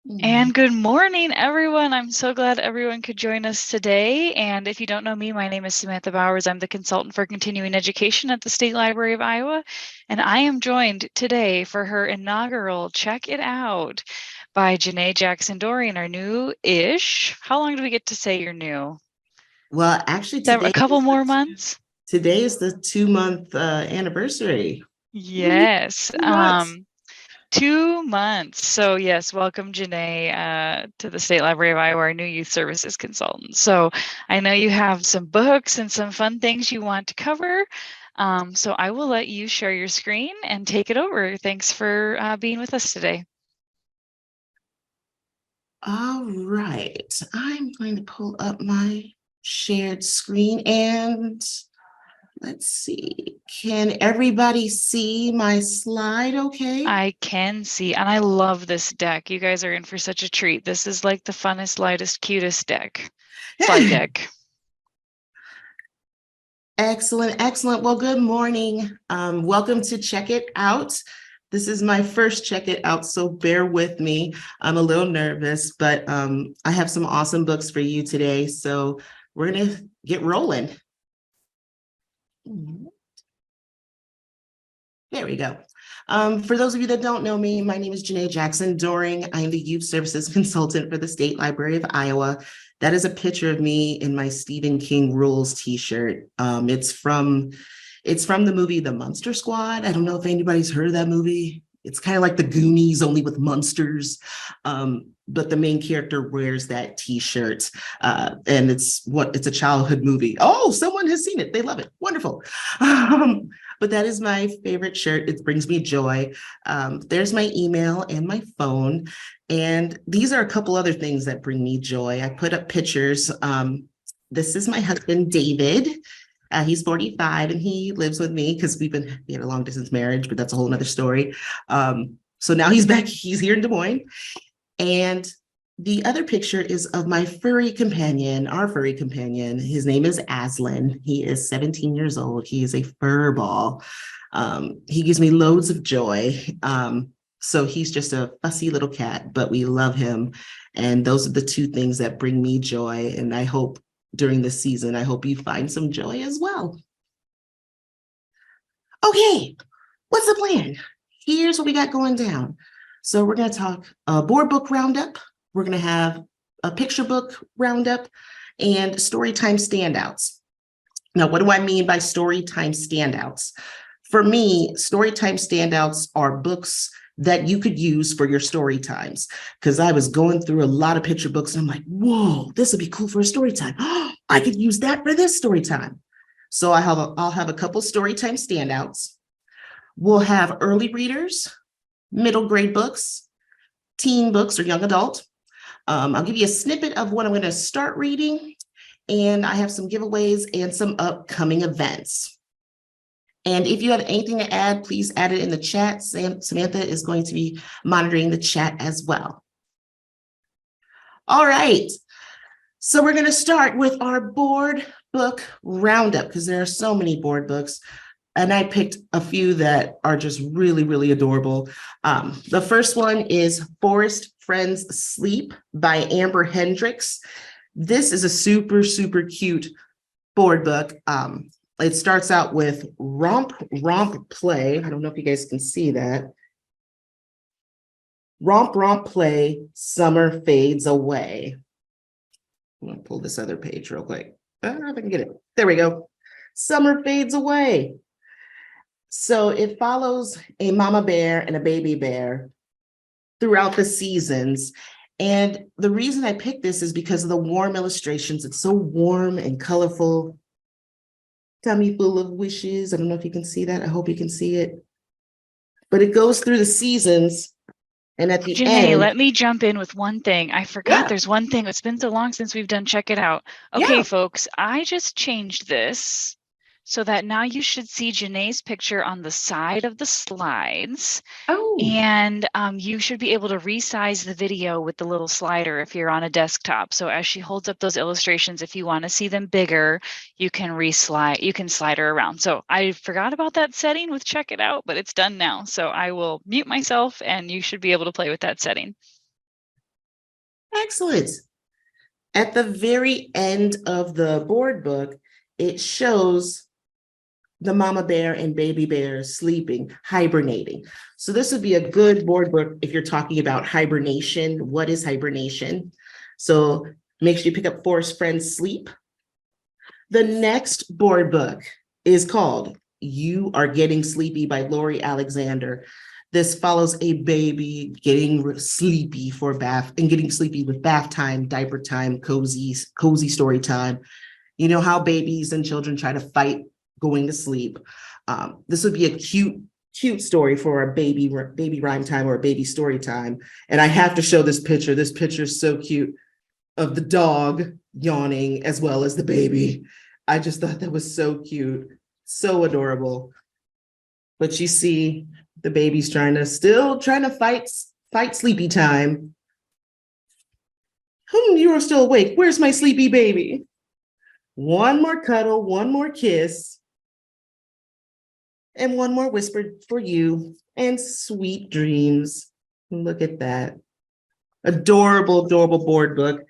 Mm. And good morning, everyone. I'm so glad everyone could join us today. And if you don't know me, my name is Samantha Bowers. I'm the consultant for continuing education at the State Library of Iowa. And I am joined today for her inaugural Check It Out by Janeé Jackson Dorian, our new-ish. How long do we get to say you're new? Well, actually, A couple more months? today is the 2 month anniversary. Yes. 2 months. 2 months. So yes, welcome Janeé to the State Library of Iowa, our new youth services consultant. So I know you have some books and some fun things you want to cover. So I will let you share your screen and take it over. Thanks for being with us today. All right, I'm going to pull up my shared screen and let's see. Can everybody see my slide okay? I can see, and I love this deck. You guys are in for such a treat. This is like the funnest, lightest, cutest slide deck. Excellent, excellent. Well, good morning. Welcome to Check It Out. This is my first Check It Out, so bear with me. I'm a little nervous, but I have some awesome books for you today. So we're going to get rolling. There we go. For those of you that don't know me, my name is Janeé Jackson Doring. I am the Youth Services Consultant for the State Library of Iowa. That is a picture of me in my Stephen King Rules t-shirt. It's from the movie The Monster Squad. I don't know if anybody's heard of that movie. It's kind of like the Goonies, only with monsters. But the main character wears that t-shirt, and it's a childhood movie. Oh, someone has seen it. They love it. Wonderful. But that is my favorite shirt. It brings me joy. There's my email and my phone. And these are a couple other things that bring me joy. I put up pictures. This is my husband, David. He's 45 and he lives with me because we had a long distance marriage, but that's a whole nother story. So now he's back. He's here in Des Moines. And the other picture is of my furry companion, our furry companion. His name is Aslan. He is 17 years old. He is a fur ball. He gives me loads of joy. So he's just a fussy little cat, but we love him. And those are the two things that bring me joy. And I hope during this season, I hope you find some joy as well. Okay, what's the plan? Here's what we got going down. So we're going to talk a board book roundup. We're going to have a picture book roundup and story time standouts. Now, what do I mean by story time standouts? For me, story time standouts are books that you could use for your story times. Because I was going through a lot of picture books and I'm like, whoa, this would be cool for a story time. I could use that for this story time. So I'll have a couple story time standouts. We'll have early readers, middle grade books, teen books or young adult. I'll give you a snippet of what I'm going to start reading, and I have some giveaways and some upcoming events. And if you have anything to add, please add it in the chat. Samantha is going to be monitoring the chat as well. All right. So we're going to start with our board book roundup because there are so many board books. And I picked a few that are just really, really adorable. The first one is Forest Friends Sleep by Amber Hendricks. This is a super, super cute board book. It starts out with Romp, Romp, Play. I don't know if you guys can see that. Romp, Romp, Play, Summer Fades Away. I'm going to pull this other page real quick. If I can get it. There we go. Summer Fades Away. So it follows a mama bear and a baby bear throughout the seasons. And the reason I picked this is because of the warm illustrations. It's so warm and colorful. Tummy full of wishes. I don't know if you can see that. I hope you can see it. But it goes through the seasons. And at the Janeé, end. let me jump in with one thing. I forgot there's one thing. It's been so long since we've done Check It Out. Okay, folks, I just changed this so that now you should see Janeé's picture on the side of the slides. Oh. And you should be able to resize the video with the little slider if you're on a desktop. So as she holds up those illustrations, if you want to see them bigger, you can slide her around. So I forgot about that setting with Check It Out, but it's done now. So I will mute myself and you should be able to play with that setting. Excellent. At the very end of the board book, it shows the mama bear and baby bear sleeping, hibernating. So this would be a good board book if you're talking about hibernation. What is hibernation? So make sure you pick up Forest Friends Sleep. The next board book is called You Are Getting Sleepy by Lori Alexander. This follows a baby getting sleepy for bath and getting sleepy with bath time, diaper time, cozy story time. You know how babies and children try to fight going to sleep. This would be a cute story for a baby rhyme time or a baby story time. And I have to show this picture. This picture is so cute of the dog yawning as well as the baby. I just thought that was so cute, so adorable. But you see the baby's still trying to fight sleepy time. You are still awake. Where's my sleepy baby? One more cuddle, one more kiss, and one more whisper for you, and sweet dreams. Look at that. Adorable, adorable board book.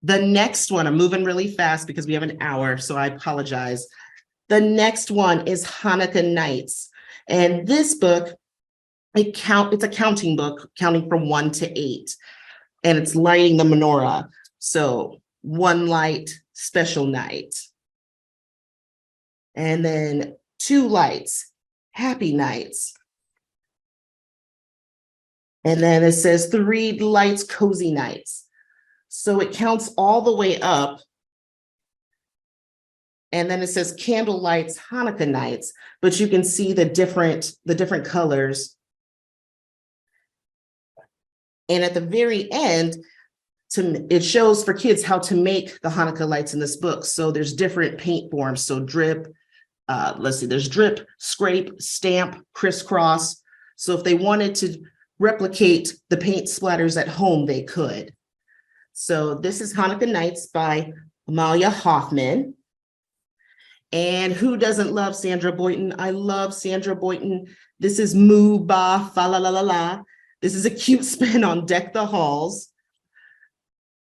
The next one, I'm moving really fast because we have an hour, so I apologize. The next one is Hanukkah Nights. And this book, it's a counting book, counting from 1 to 8. And it's lighting the menorah. So 1 light, special night. And then 2 lights, happy nights. And then it says 3 lights, cozy nights. So it counts all the way up. And then it says candle lights, Hanukkah nights, but you can see the different colors. And at the very end, it shows for kids how to make the Hanukkah lights in this book. So there's different paint forms. So drip, there's drip, scrape, stamp, crisscross. So if they wanted to replicate the paint splatters at home, they could. So this is Hanukkah Nights by Amalia Hoffman. And who doesn't love Sandra Boynton? I love Sandra Boynton. This is Moo Ba Fa La La La La. This is a cute spin on Deck the Halls.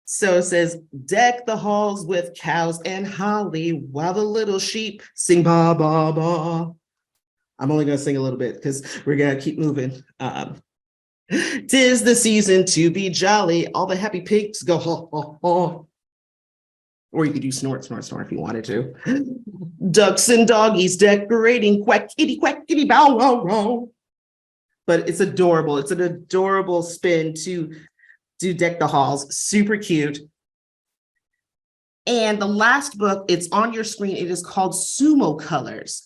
So it says, deck the halls with cows and holly while the little sheep sing ba ba ba. I'm only going to sing a little bit because we're going to keep moving. 'Tis the season to be jolly. All the happy pigs go ho ho ho. Or you could do snort, snort, snort if you wanted to. Ducks and doggies decorating quack kitty bow wow wow. But it's adorable. It's an adorable spin to do Deck the Halls. Super cute. And the last book, it's on your screen. It is called Sumo Colors.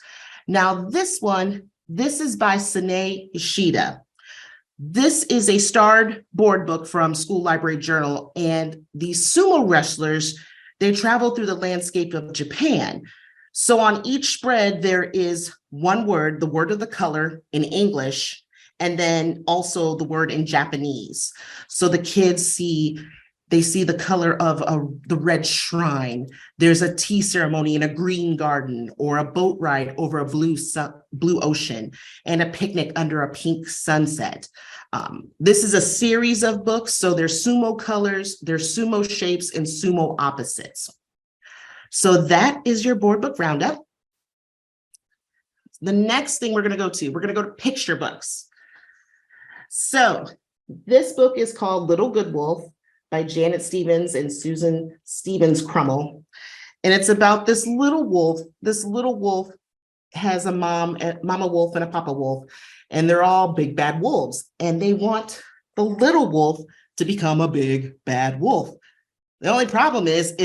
Now this is by Sine Ishida. This is a starred board book from School Library Journal. And these sumo wrestlers, they travel through the landscape of Japan. So on each spread, there is one word, the word of the color in English, and then also the word in Japanese. So the kids see the color of the red shrine. There's a tea ceremony in a green garden, or a boat ride over a blue ocean, and a picnic under a pink sunset. This is a series of books. So there's sumo colors, there's sumo shapes, and sumo opposites. So that is your board book roundup. The next thing we're going to go to picture books. So this book is called Little Good Wolf by Janet Stevens and Susan Stevens Crummell. And it's about this little wolf. This little wolf has a mama wolf and a papa wolf, and they're all big bad wolves. And they want the little wolf to become a big bad wolf. The only problem is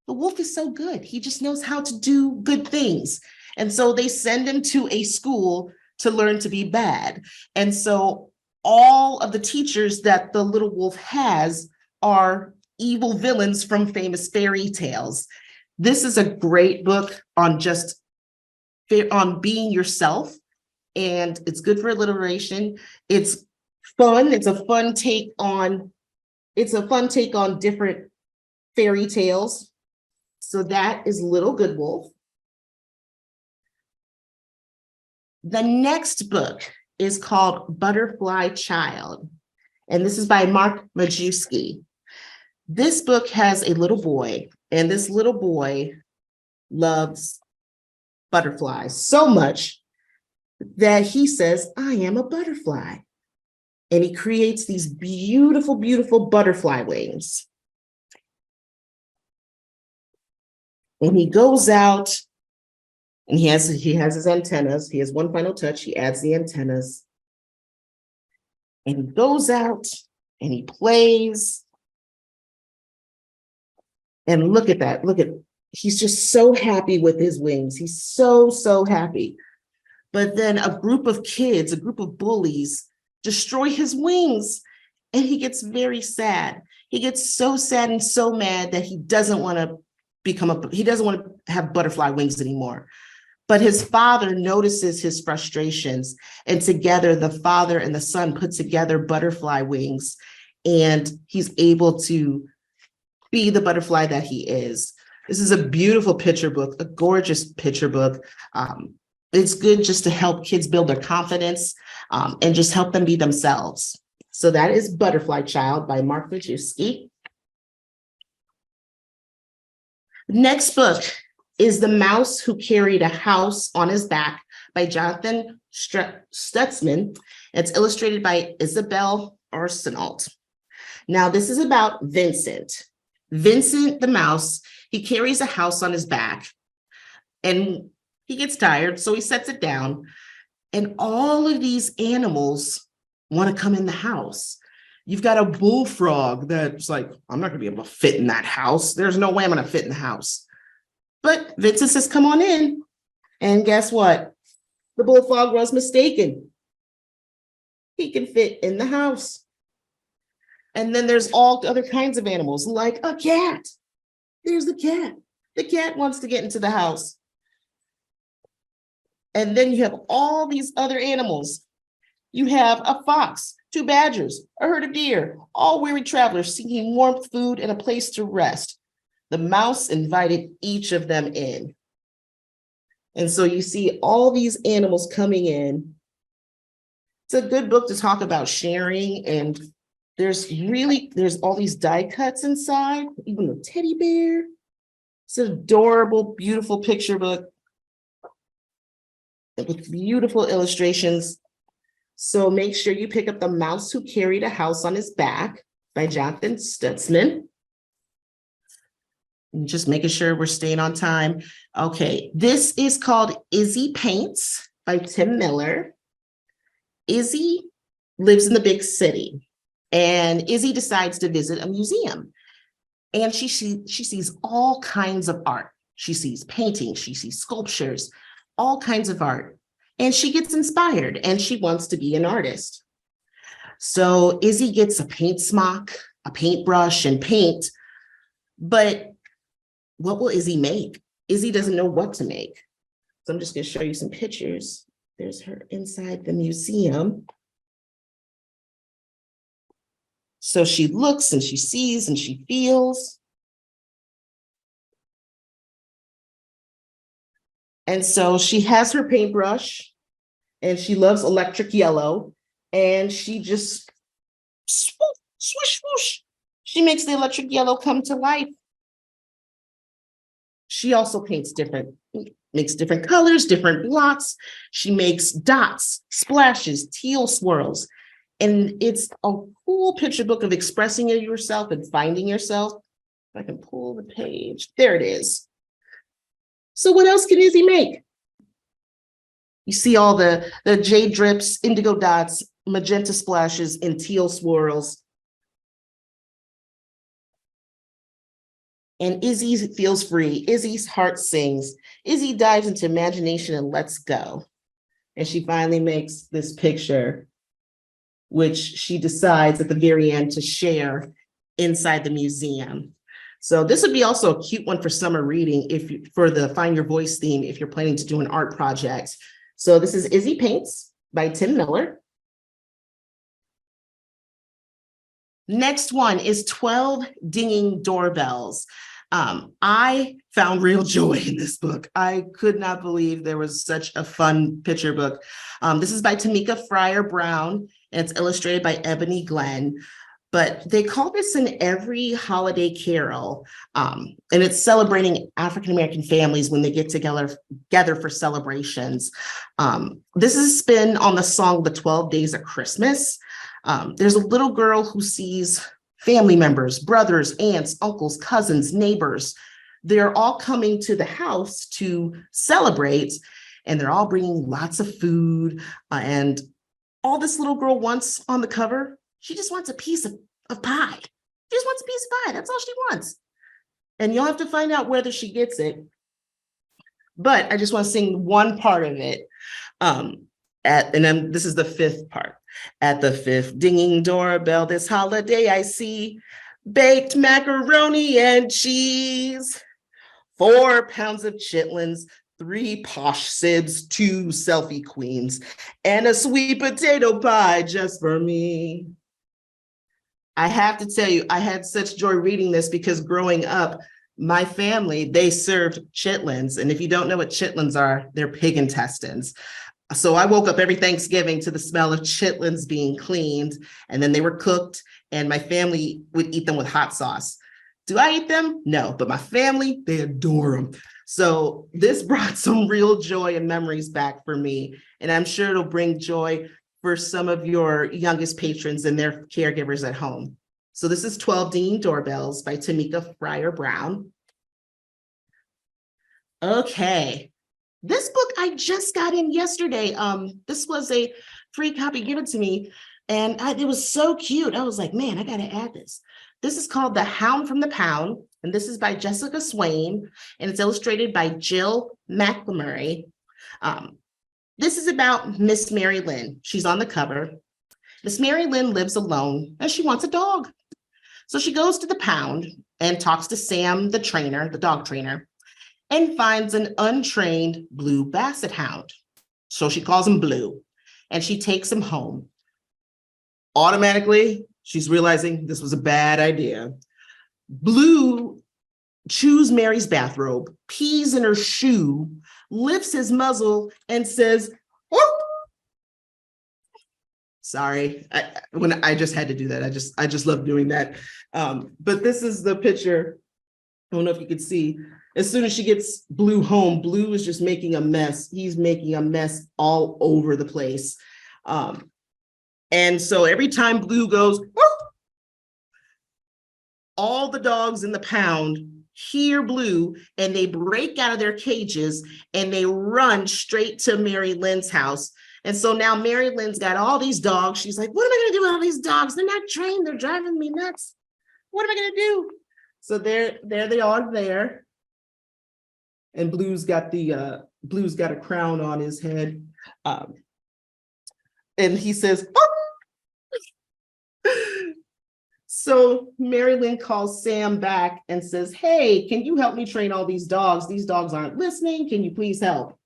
the wolf is so good. He just knows how to do good things. And so they send him to a school to learn to be bad. And so all of the teachers that the little wolf has are evil villains from famous fairy tales. This is a great book on being yourself, and it's good for alliteration. It's fun. It's a fun take on different fairy tales. So that is Little Good Wolf. The next book is called Butterfly Child. And this is by Mark Majewski. This book has a little boy, and this little boy loves butterflies so much that he says, I am a butterfly. And he creates these beautiful, beautiful butterfly wings. And he goes out and he has his antennas. He has one final touch. He adds the antennas. And he goes out and he plays. And look at that. He's just so happy with his wings. He's so, so happy. But then a group of kids, a group of bullies, destroy his wings. And he gets very sad. He gets so sad and so mad that he doesn't want to have butterfly wings anymore. But his father notices his frustrations, and together the father and the son put together butterfly wings, and he's able to be the butterfly that he is. This is a beautiful picture book, a gorgeous picture book. It's good just to help kids build their confidence and just help them be themselves. So that is Butterfly Child by Mark Majewski. Next book is The Mouse Who Carried a House on His Back by Jonathan Stutzman. It's illustrated by Isabel Arsenault. Now, this is about Vincent. Vincent the mouse, he carries a house on his back and he gets tired, so he sets it down. And all of these animals want to come in the house. You've got a bullfrog that's like, I'm not going to be able to fit in that house. There's no way I'm going to fit in the house. But Vincent says, come on in. And guess what? The bullfrog was mistaken. He can fit in the house. And then there's all other kinds of animals, like a cat. There's the cat. The cat wants to get into the house. And then you have all these other animals. You have a fox, 2 badgers, a herd of deer, all weary travelers seeking warmth, food, and a place to rest. The mouse invited each of them in. And so you see all these animals coming in. It's a good book to talk about sharing, and there's all these die cuts inside, even a teddy bear. It's an adorable, beautiful picture book with beautiful illustrations. So make sure you pick up The Mouse Who Carried a House on His Back by Jonathan Stutzman. And just making sure we're staying on time. Okay, this is called Izzy Paints by Tim Miller. Izzy lives in the big city, and Izzy decides to visit a museum. And she sees all kinds of art. She sees paintings, she sees sculptures, all kinds of art. And she gets inspired and she wants to be an artist. So Izzy gets a paint smock, a paintbrush, and paint. But what will Izzy make? Izzy doesn't know what to make. So I'm just going to show you some pictures. There's her inside the museum. So she looks and she sees and she feels. And so she has her paintbrush and she loves electric yellow, and she just swoosh, swoosh, swoosh. She makes the electric yellow come to life. She also makes different colors, different blocks. She makes dots, splashes, teal swirls. And it's a cool picture book of expressing yourself and finding yourself. If I can pull the page, there it is. So what else can Izzy make? You see all the jade drips, indigo dots, magenta splashes, and teal swirls. And Izzy feels free. Izzy's heart sings. Izzy dives into imagination and lets go. And she finally makes this picture, which she decides at the very end to share inside the museum. So this would be also a cute one for summer reading for the Find Your Voice theme if you're planning to do an art project. So this is Izzy Paints by Tim Miller. Next one is 12 Dinging Doorbells. I found real joy in this book. I could not believe there was such a fun picture book. This is by Tamika Fryer Brown, and it's illustrated by Ebony Glenn. But they call this an every holiday carol, and it's celebrating African-American families when they get together for celebrations. This is a spin on the song The 12 Days of Christmas. There's a little girl who sees family members, brothers, aunts, uncles, cousins, neighbors. They're all coming to the house to celebrate, and they're all bringing lots of food. And all this little girl wants on the cover, she just wants a piece of pie. She just wants a piece of pie. That's all she wants. And you'll have to find out whether she gets it. But I just want to sing one part of it. This is the fifth part. At the fifth dinging doorbell this holiday, I see baked macaroni and cheese, 4 pounds of chitlins, 3 posh sibs, 2 selfie queens, and a sweet potato pie just for me. I have to tell you, I had such joy reading this because growing up, my family, they served chitlins. And if you don't know what chitlins are, they're pig intestines. So I woke up every Thanksgiving to the smell of chitlins being cleaned, and then they were cooked, and my family would eat them with hot sauce. Do I eat them? No, but my family, they adore them. So this brought some real joy and memories back for me, and I'm sure it'll bring joy for some of your youngest patrons and their caregivers at home. So this is 12 Dinging Doorbells by Tamika Fryer Brown. Okay. This book I just got in yesterday. This was a free copy given to me, and it was so cute. I was like, man, I got to add this. This is called The Hound from the Pound, and this is by Jessica Swain, and it's illustrated by Jill McLemurray. This is about Miss Mary Lynn. She's on the cover. Miss Mary Lynn lives alone, and she wants a dog. So she goes to the pound and talks to Sam, the trainer, the dog trainer, and finds an untrained blue basset hound. So she calls him Blue, and she takes him home. Automatically, she's realizing this was a bad idea. Blue chews Mary's bathrobe, pees in her shoe, lifts his muzzle, and says, "Oh." Sorry, I just had to do that. I just love doing that. But this is the picture. I don't know if you can see. As soon as she gets Blue home, Blue is just making a mess. He's making a mess all over the place. And so every time Blue goes, "Whoop," all the dogs in the pound hear Blue, and they break out of their cages and they run straight to Mary Lynn's house. And so now Mary Lynn's got all these dogs. She's like, what am I going to do with all these dogs? They're not trained. They're driving me nuts. What am I going to do? So there they are there. And Blue's got a crown on his head. And he says, "Oh." So Mary Lynn calls Sam back and says, "Hey, can you help me train all these dogs? These dogs aren't listening. Can you please help?"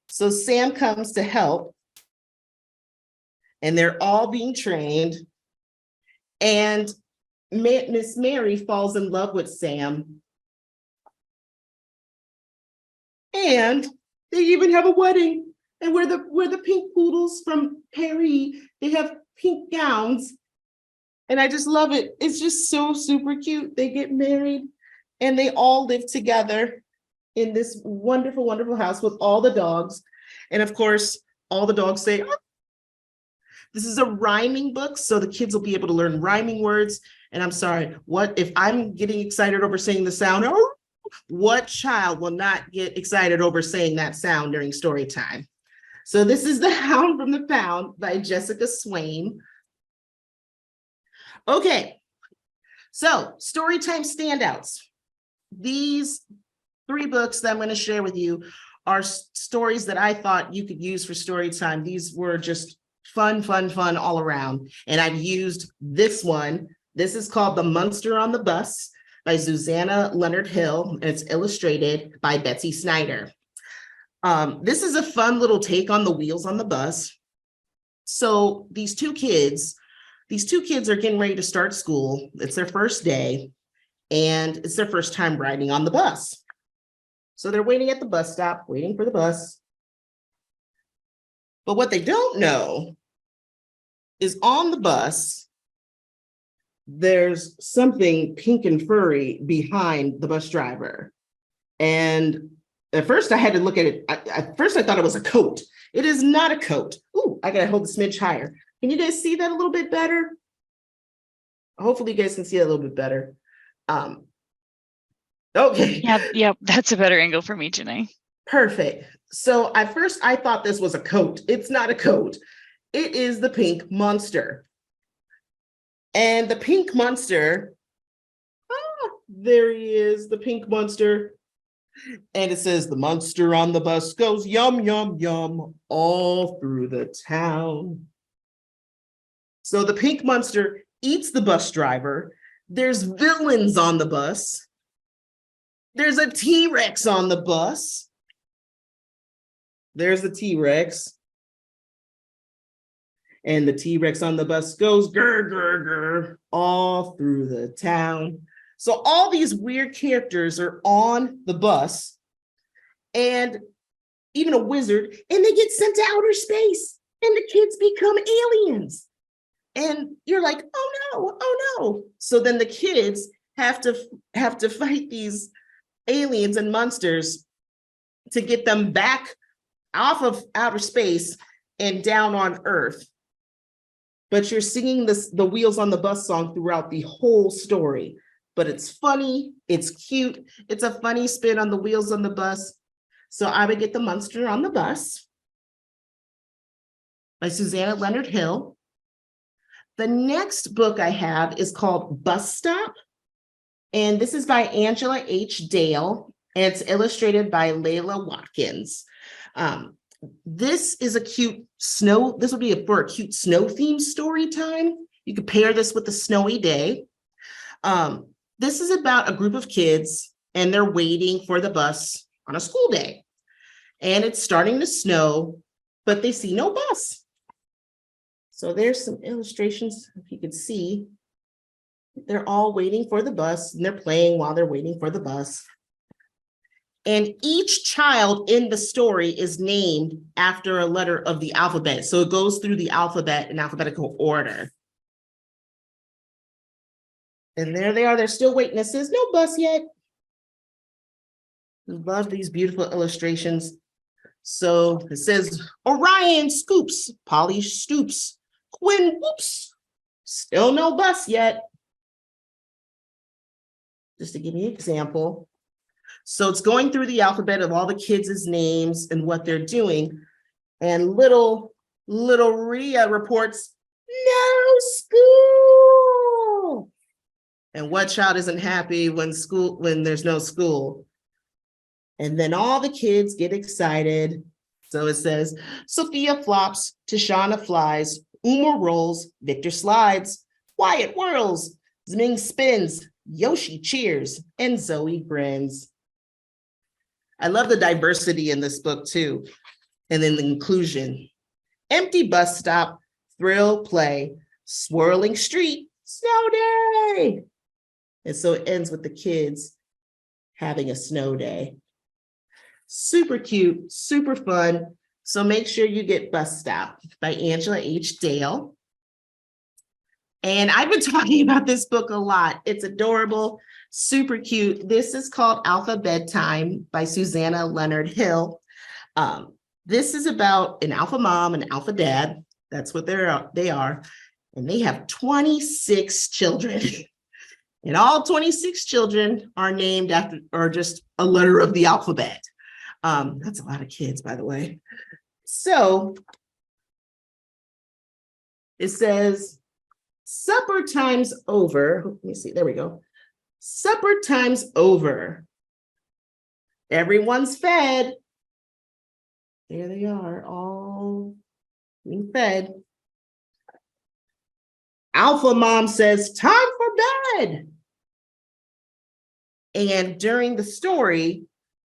So Sam comes to help, and they're all being trained. And Miss Mary falls in love with Sam. And they even have a wedding. And we're the pink poodles from Paris. They have pink gowns. And I just love it. It's just so super cute. They get married and they all live together in this wonderful, wonderful house with all the dogs. And of course, all the dogs say, "Oh." This is a rhyming book, so the kids will be able to learn rhyming words. And I'm sorry, what if I'm getting excited over saying the sound? Oh, what child will not get excited over saying that sound during story time? So this is The Hound from the Pound by Jessica Swain. Okay, so storytime standouts. These 3 books that I'm going to share with you are stories that I thought you could use for story time. These were just fun all around. And I've used this one. This is called The Monster on the Bus by Susanna Leonard Hill, and it's illustrated by Betsy Snyder. This is a fun little take on the wheels on the bus. So these two kids are getting ready to start school. It's their first day. and it's their first time riding on the bus. So they're waiting at the bus stop, waiting for the bus. But what they don't know is on the bus, there's something pink and furry behind the bus driver. And at first I had to look at it. At first I thought it was a coat. It is not a coat. Ooh, I gotta hold the smidge higher. Can you guys see that a little bit better? Hopefully you guys can see it a little bit better. Okay. Yeah, that's a better angle for me, Janeé. Perfect. So at first I thought this was a coat. It's not a coat. It is the pink monster. And the pink monster, there he is, the pink monster. And it says the monster on the bus goes yum, yum, yum all through the town. So the pink monster eats the bus driver. There's villains on the bus. There's a T-Rex on the bus. There's the T-Rex. And the T-Rex on the bus goes grr, grr, grr all through the town. So all these weird characters are on the bus, and even a wizard, and they get sent to outer space, and the kids become aliens. And you're like, oh no, oh no. So then the kids have to fight these aliens and monsters to get them back off of outer space and down on Earth. But you're singing the Wheels on the Bus song throughout the whole story. But it's funny, it's cute, it's a funny spin on the Wheels on the Bus. So I would get the Monster on the Bus by Susanna Leonard Hill. The next book I have is called Bus Stop. And this is by Angela H. Dale. And it's illustrated by Layla Watkins. This is a cute snow. This would be for a cute snow themed story time. You could pair this with a snowy day. This is about a group of kids and they're waiting for the bus on a school day. And it's starting to snow, but they see no bus. So there's some illustrations, if you could see. They're all waiting for the bus and they're playing while they're waiting for the bus. And each child in the story is named after a letter of the alphabet. So it goes through the alphabet in alphabetical order. And there they are, they're still waiting. It says, no bus yet. I love these beautiful illustrations. So it says, Orion scoops, Polly stoops, Quinn whoops, still no bus yet. Just to give you an example. So it's going through the alphabet of all the kids' names and what they're doing. And little Rhea reports, no school. And what child isn't happy when there's no school? And then all the kids get excited. So it says, Sophia flops, Tashana flies, Uma rolls, Victor slides, Wyatt whirls, Zming spins, Yoshi cheers, and Zoe grins. I love the diversity in this book too. And then the inclusion. Empty bus stop, thrill play, swirling street, snow day. And so it ends with the kids having a snow day. Super cute, super fun. So make sure you get Bus Stop by Angela H. Dale. And I've been talking about this book a lot. It's adorable, super cute. This is called Alpha Bedtime by Susanna Leonard Hill. This is about an alpha mom and alpha dad. That's what they are. And they have 26 children. And all 26 children are named after, or just a letter of the alphabet. That's a lot of kids, by the way. So it says, supper time's over. Let me see, there we go. Supper time's over. Everyone's fed. There they are, all being fed. Alpha mom says, time for bed. And during the story,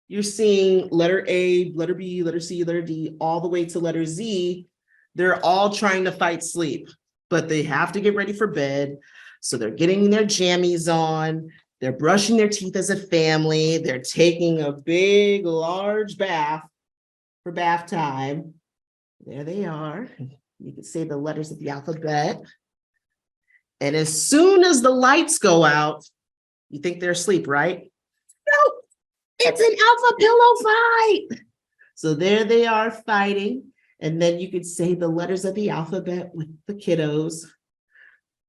you're seeing letter A, letter B, letter C, letter D, all the way to letter Z. They're all trying to fight sleep, but they have to get ready for bed. So they're getting their jammies on. They're brushing their teeth as a family. They're taking a big, large bath for bath time. There they are. You can say the letters of the alphabet. And as soon as the lights go out, you think they're asleep, right? No, it's an alpha pillow fight. So there they are fighting. And then you could say the letters of the alphabet with the kiddos.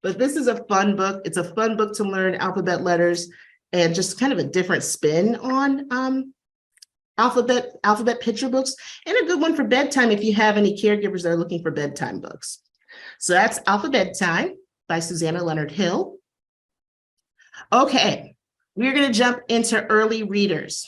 But this is a fun book. It's a fun book to learn alphabet letters and just kind of a different spin on alphabet picture books, and a good one for bedtime if you have any caregivers that are looking for bedtime books. So that's Alphabet Time by Susanna Leonard Hill. Okay, we're going to jump into early readers.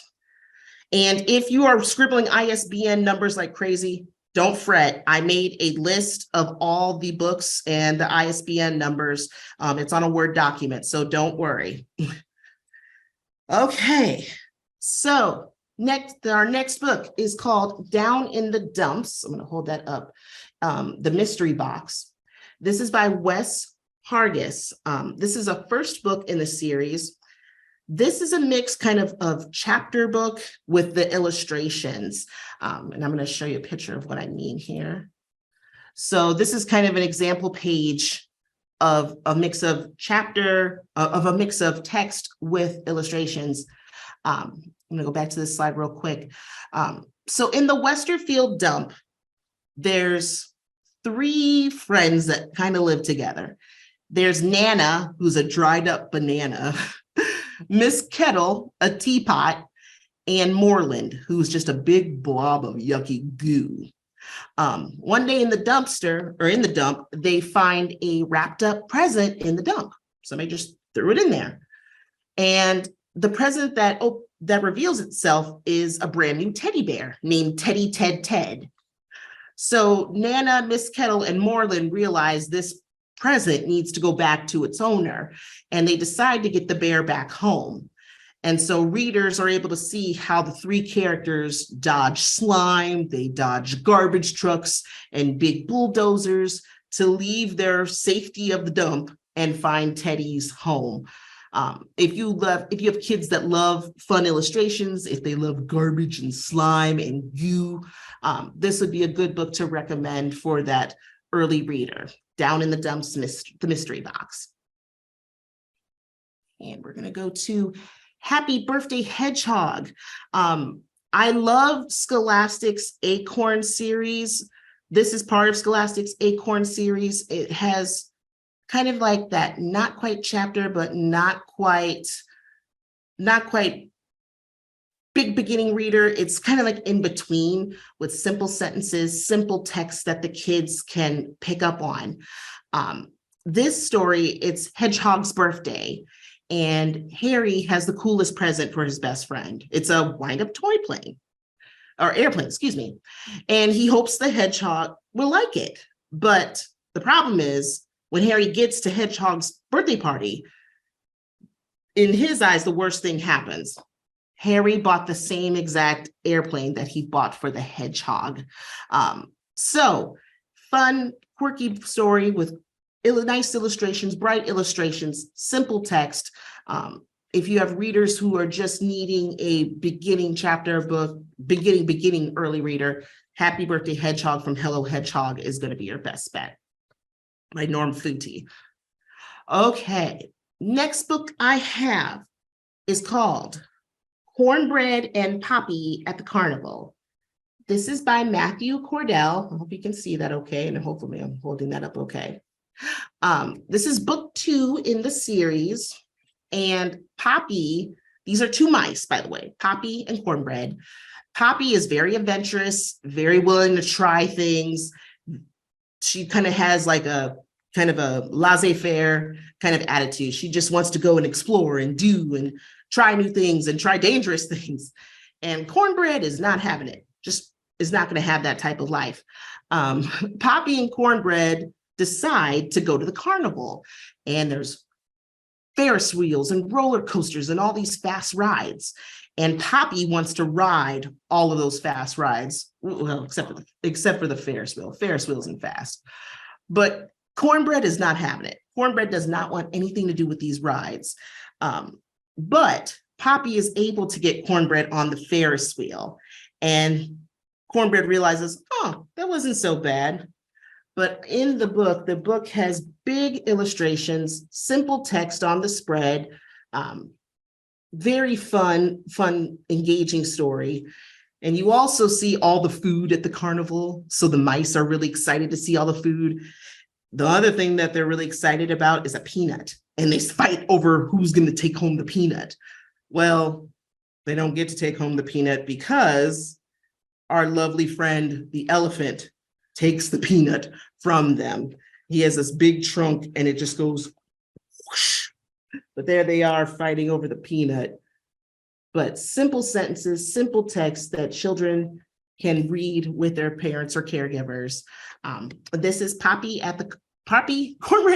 And if you are scribbling ISBN numbers like crazy, don't fret. I made a list of all the books and the ISBN numbers. It's on a Word document, so don't worry. Okay, so our next book is called Down in the Dumps. I'm going to hold that up. The Mystery Box. This is by Wes Hargis. This is a first book in the series. This is a mix kind of chapter book with the illustrations. And I'm going to show you a picture of what I mean here. So this is kind of an example page of a mix of a mix of text with illustrations. I'm going to go back to this slide real quick. So in the Westerfield dump, there's 3 friends that kind of live together. There's Nana, who's a dried up banana, Miss Kettle, a teapot, and Moreland, who's just a big blob of yucky goo. One day in the dump, they find a wrapped up present in the dump. Somebody just threw it in there. And the present that reveals itself is a brand new teddy bear named Teddy Ted Ted. So Nana, Miss Kettle, and Moreland realize this present needs to go back to its owner, and they decide to get the bear back home. And so readers are able to see how the 3 characters dodge slime, they dodge garbage trucks and big bulldozers to leave their safety of the dump and find Teddy's home. If you have kids that love fun illustrations, if they love garbage and slime and goo, this would be a good book to recommend for that early reader. Down in the Dumps, the Mystery Box. And we're going to go to Happy Birthday Hedgehog. I love Scholastic's Acorn series. This is part of Scholastic's Acorn series. It has kind of like that not quite chapter, but not quite big beginning reader. It's kind of like in between with simple sentences, simple text that the kids can pick up on. This story, it's Hedgehog's birthday, and Harry has the coolest present for his best friend. It's a wind-up toy plane, or airplane, excuse me. And he hopes the hedgehog will like it. But the problem is, when Harry gets to Hedgehog's birthday party, in his eyes, the worst thing happens. Harry bought the same exact airplane that he bought for the hedgehog. So fun, quirky story with nice illustrations, bright illustrations, simple text. If you have readers who are just needing a beginning chapter book, beginning early reader, Happy Birthday Hedgehog from Hello Hedgehog is going to be your best bet, by Norm Footy. Okay, next book I have is called Cornbread and Poppy at the Carnival. This is by Matthew Cordell. I hope you can see that okay, and hopefully I'm holding that up okay. This is book 2 in the series, and Poppy, these are 2 mice, by the way, Poppy and Cornbread. Poppy is very adventurous, very willing to try things. She kind of has like a laissez-faire kind of attitude. She just wants to go and explore and do and try new things and try dangerous things. And Cornbread is not having it, just is not going to have that type of life. Poppy and Cornbread decide to go to the carnival, and there's Ferris wheels and roller coasters and all these fast rides. And Poppy wants to ride all of those fast rides, well, except for the Ferris wheel. Ferris wheel isn't fast. But Cornbread is not having it. Cornbread does not want anything to do with these rides. But Poppy is able to get Cornbread on the Ferris wheel. And Cornbread realizes, oh, that wasn't so bad. But in the book has big illustrations, simple text on the spread, very fun, engaging story. And you also see all the food at the carnival. So the mice are really excited to see all the food. The other thing that they're really excited about is a peanut. And they fight over who's going to take home the peanut. Well, they don't get to take home the peanut because our lovely friend, the elephant, takes the peanut from them. He has this big trunk and it just goes whoosh. But there they are fighting over the peanut. But simple sentences, simple text that children can read with their parents or caregivers. This is Cornbread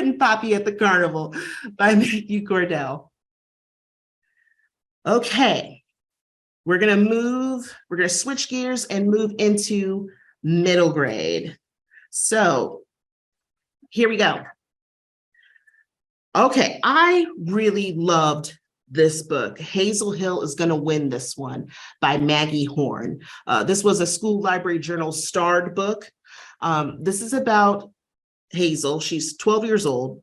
and Poppy at the Carnival by Matthew Cordell. Okay, we're gonna switch gears and move into middle grade. So here we go. Okay, I really loved this book. Hazel Hill is Gonna Win This One by Maggie Horn. This was a school library journal starred book. This is about Hazel. She's 12 years old.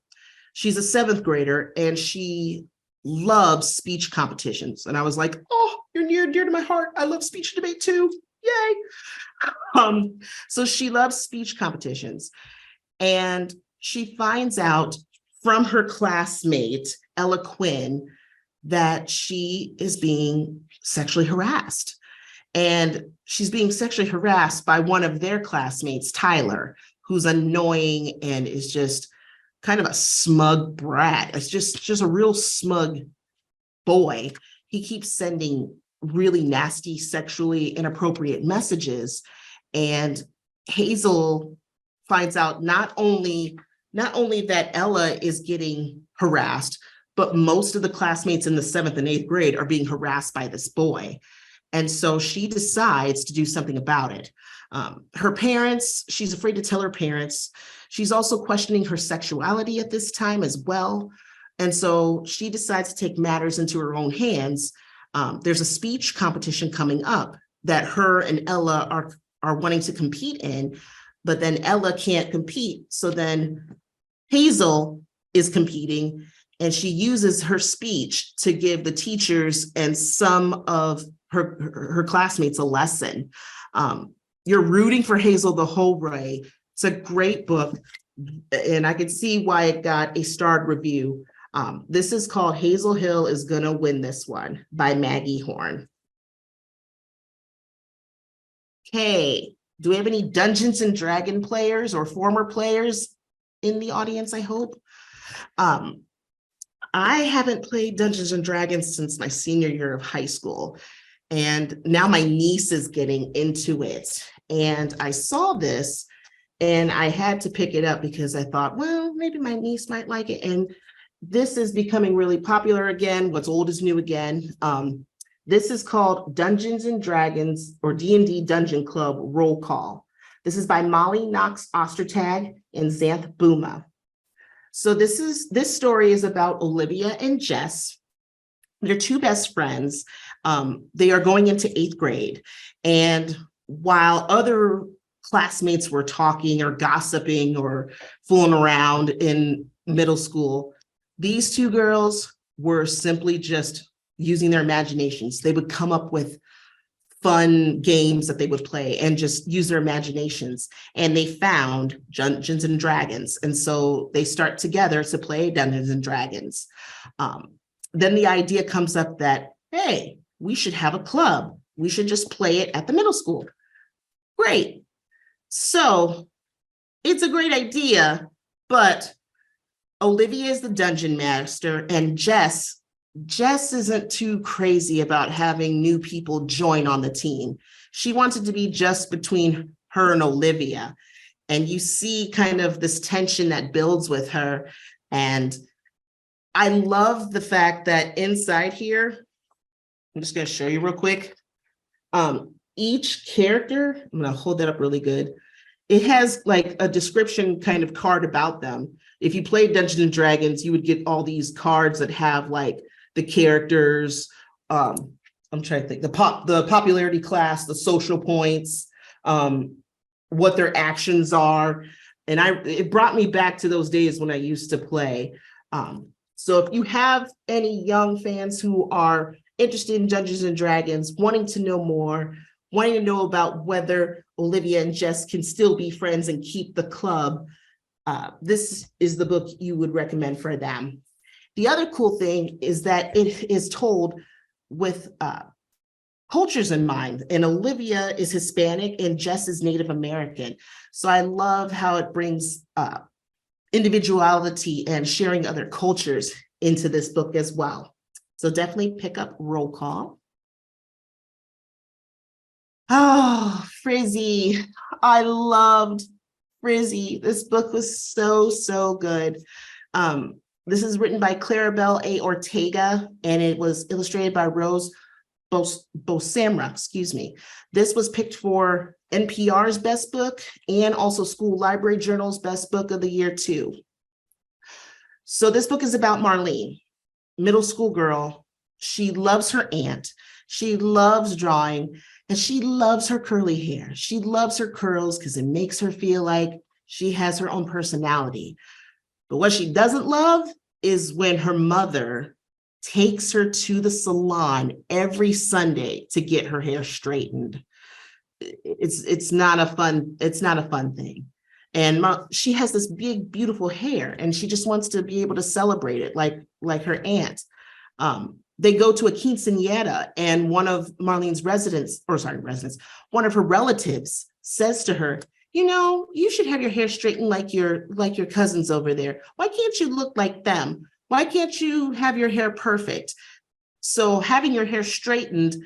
She's a 7th grader and she loves speech competitions. And I was like, oh, you're near and dear to my heart. I love speech and debate too. Yay. So she loves speech competitions. And she finds out from her classmate, Ella Quinn, that she is being sexually harassed. And she's being sexually harassed by one of their classmates, Tyler, who's annoying and is just kind of a smug brat. It's just a real smug boy. He keeps sending really nasty, sexually inappropriate messages. And Hazel finds out not only that Ella is getting harassed, but most of the classmates in the 7th and 8th grade are being harassed by this boy. And so she decides to do something about it. Her parents, she's afraid to tell her parents. She's also questioning her sexuality at this time as well. And so she decides to take matters into her own hands. There's a speech competition coming up that her and Ella are wanting to compete in, but then Ella can't compete. So then Hazel is competing and she uses her speech to give the teachers and some of her classmates a lesson. You're rooting for Hazel the whole way. It's a great book, and I can see why it got a starred review. This is called Hazel Hill is Gonna Win This One by Maggie Horn. Okay, do we have any Dungeons and Dragons players or former players in the audience, I hope? I haven't played Dungeons and Dragons since my senior year of high school. And now my niece is getting into it. And I saw this and I had to pick it up because I thought, well, maybe my niece might like it. And this is becoming really popular again. What's old is new again. This is called Dungeons and Dragons or D&D Dungeon Club Roll Call. This is by Molly Knox Ostertag and Xanth Bouma. So this story is about Olivia and Jess. They're two best friends. They are going into 8th grade. And while other classmates were talking or gossiping or fooling around in middle school, these two girls were simply just using their imaginations. They would come up with fun games that they would play and just use their imaginations. And they found Dungeons and Dragons. And so they start together to play Dungeons and Dragons. Then the idea comes up that, hey, we should have a club. We should just play it at the middle school. Great. So it's a great idea, but Olivia is the dungeon master and Jess isn't too crazy about having new people join on the team. She wants it to be just between her and Olivia. And you see kind of this tension that builds with her. And I love the fact that inside here, I'm just going to show you real quick. Each character, I'm going to hold that up really good. It has like a description kind of card about them. If you played Dungeons and Dragons, you would get all these cards that have like the characters. I'm trying to think, the popularity class, the social points, what their actions are. And it brought me back to those days when I used to play. So if you have any young fans who are interested in Dungeons and Dragons, wanting to know more, wanting to know about whether Olivia and Jess can still be friends and keep the club, this is the book you would recommend for them. The other cool thing is that it is told with cultures in mind, and Olivia is Hispanic and Jess is Native American. So I love how it brings individuality and sharing other cultures into this book as well. So definitely pick up Roll Call. Oh, Frizzy. I loved Frizzy. This book was so good. This is written by Clarabelle A. Ortega, and it was illustrated by Rose Bosamra, excuse me. This was picked for NPR's Best Book and also School Library Journal's Best Book of the Year too. So this book is about Marlene, middle school girl. She loves her aunt. She loves drawing, and she loves her curly hair. She loves her curls because it makes her feel like she has her own personality. But what she doesn't love is when her mother takes her to the salon every Sunday to get her hair straightened. It's not a fun thing. And she has this big, beautiful hair, and she just wants to be able to celebrate it like her aunt. They go to a quinceañera, and one of Marlene's one of her relatives says to her, you know, you should have your hair straightened like your cousins over there. Why can't you look like them? Why can't you have your hair perfect? So having your hair straightened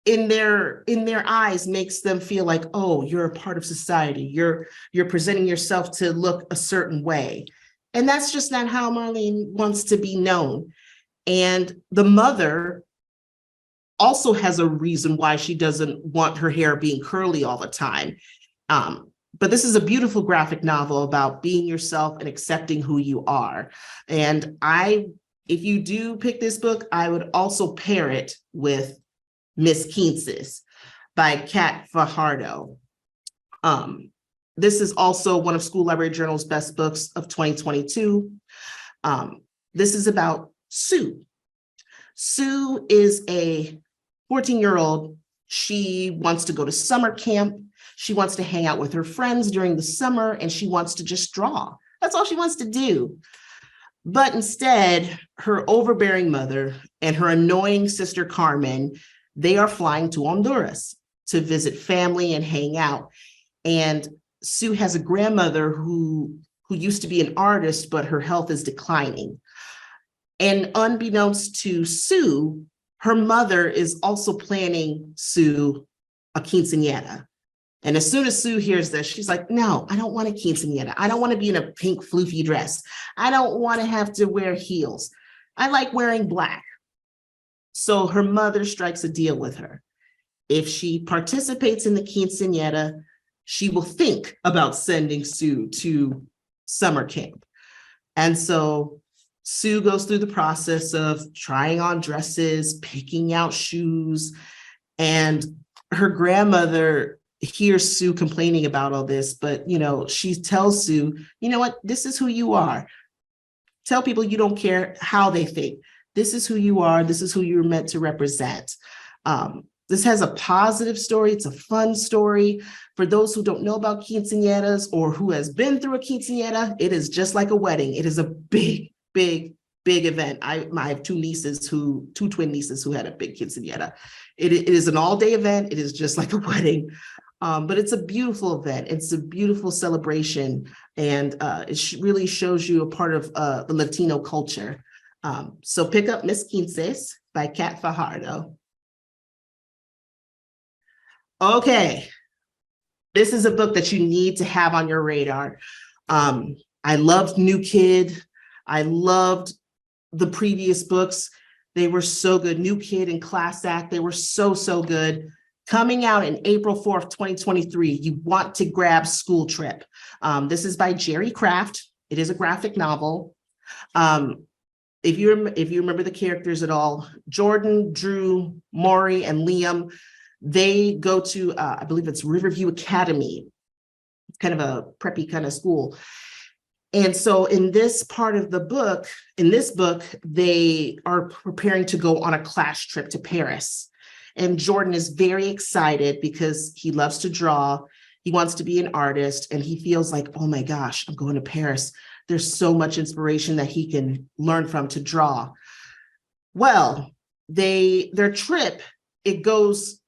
in their eyes makes them feel like, oh, you're a part of society. You're presenting yourself to look a certain way. And that's just not how Marlene wants to be known. And the mother also has a reason why she doesn't want her hair being curly all the time. But this is a beautiful graphic novel about being yourself and accepting who you are. And if you do pick this book, I would also pair it with Miss Keensis by Kat Fajardo. This is also one of School Library Journal's Best Books of 2022. This is about Sue. Sue is a 14-year-old. She wants to go to summer camp. She wants to hang out with her friends during the summer, and she wants to just draw. That's all she wants to do. But instead, her overbearing mother and her annoying sister Carmen, they are flying to Honduras to visit family and hang out. And Sue has a grandmother who used to be an artist, but her health is declining. And unbeknownst to Sue, her mother is also planning Sue a quinceañera. And as soon as Sue hears this, she's like, no, I don't want a quinceañera. I don't want to be in a pink floofy dress. I don't want to have to wear heels. I like wearing black. So her mother strikes a deal with her. If she participates in the quinceañera, she will think about sending Sue to summer camp. And so Sue goes through the process of trying on dresses, picking out shoes, and her grandmother hears Sue complaining about all this, but she tells Sue, you know what, this is who you are. Tell people you don't care how they think. This is who you are. This is who you're meant to represent. This has a positive story. It's a fun story. For those who don't know about quinceañeras or who has been through a quinceañera, it is just like a wedding. It is a big event. I have two twin nieces who had a big quinceañera. It is an all-day event. It is just like a wedding. But it's a beautiful event. It's a beautiful celebration. And it really shows you a part of the Latino culture. So pick up Miss Quinces by Kat Fajardo. Okay. This is a book that you need to have on your radar. I loved New Kid. I loved the previous books. They were so good. New Kid and Class Act. They were so good. Coming out in April 4th, 2023, you want to grab School Trip. This is by Jerry Craft. It is a graphic novel. if you remember the characters at all, Jordan, Drew, Maury, and Liam, they go to I believe it's Riverview Academy. It's kind of a preppy kind of school. And so in this part of the book, in this book, they are preparing to go on a class trip to Paris. And Jordan is very excited because he loves to draw. He wants to be an artist, and he feels like, oh my gosh, I'm going to Paris. There's so much inspiration that he can learn from to draw. Well, their trip, it goes